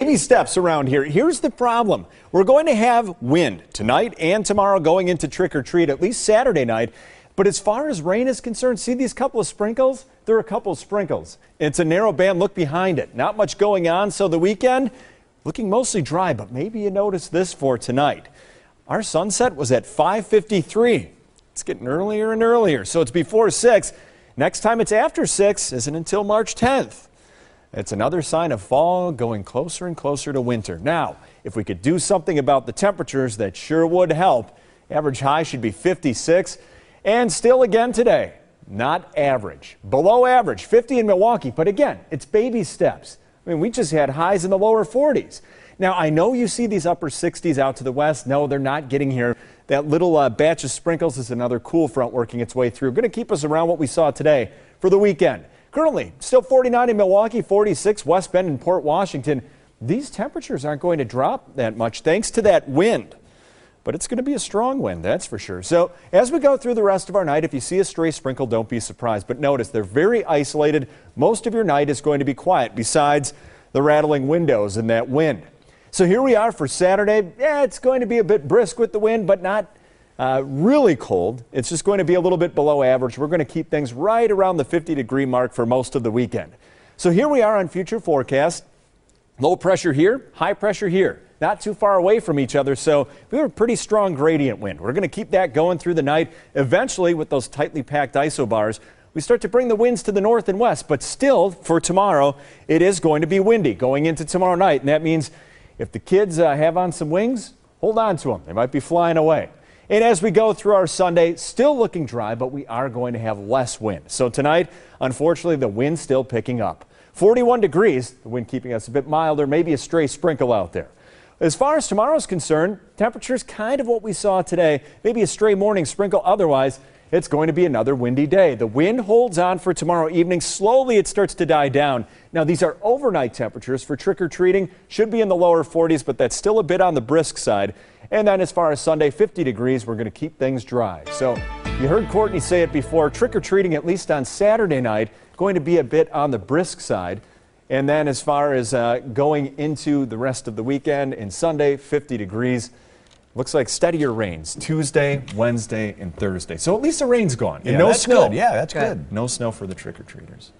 Baby steps around here. Here's the problem. We're going to have wind tonight and tomorrow going into trick or treat, at least Saturday night. But as far as rain is concerned, see these couple of sprinkles? There are a couple of sprinkles. It's a narrow band. Look behind it. Not much going on. So the weekend looking mostly dry, but maybe you notice this for tonight. Our sunset was at 5:53. It's getting earlier and earlier, so it's before 6. Next time it's after 6 isn't until March 10th. It's another sign of fall going closer and closer to winter. Now, if we could do something about the temperatures, that sure would help. Average high should be 56, and still again today, not average. Below average, 50 in Milwaukee, but again, it's baby steps. I mean, we just had highs in the lower 40s. Now, I know you see these upper 60s out to the west. No, they're not getting here. That little batch of sprinkles is another cool front working its way through. Going to keep us around what we saw today for the weekend. Currently, still 49 in Milwaukee, 46 West Bend and Port Washington. These temperatures aren't going to drop that much thanks to that wind. But it's going to be a strong wind, that's for sure. So as we go through the rest of our night, if you see a stray sprinkle, don't be surprised. But notice they're very isolated. Most of your night is going to be quiet besides the rattling windows and that wind. So here we are for Saturday. Yeah, it's going to be a bit brisk with the wind, but not really cold. It's just going to be a little bit below average. We're going to keep things right around the 50-degree mark for most of the weekend. So here we are on future forecast. Low pressure here, high pressure here. Not too far away from each other, so we have a pretty strong gradient wind. We're going to keep that going through the night. Eventually, with those tightly packed isobars, we start to bring the winds to the north and west. But still, for tomorrow, it is going to be windy going into tomorrow night. And that means if the kids have on some wings, hold on to them. They might be flying away. And as we go through our Sunday, still looking dry, but we are going to have less wind. So tonight, unfortunately, the wind's still picking up. 41 degrees, the wind keeping us a bit milder, maybe a stray sprinkle out there. As far as tomorrow's concerned, temperatures kind of what we saw today, maybe a stray morning sprinkle. Otherwise, it's going to be another windy day. The wind holds on for tomorrow evening. Slowly, it starts to die down. Now, these are overnight temperatures for trick-or-treating. Should be in the lower 40s, but that's still a bit on the brisk side. And then as far as Sunday, 50 degrees, we're going to keep things dry. So you heard Courtney say it before, trick-or-treating, at least on Saturday night, going to be a bit on the brisk side. And then as far as going into the rest of the weekend and Sunday, 50 degrees. Looks like steadier rains Tuesday, Wednesday, and Thursday. So at least the rain's gone. And no that's snow. Good. Yeah, that's good. No snow for the trick-or-treaters.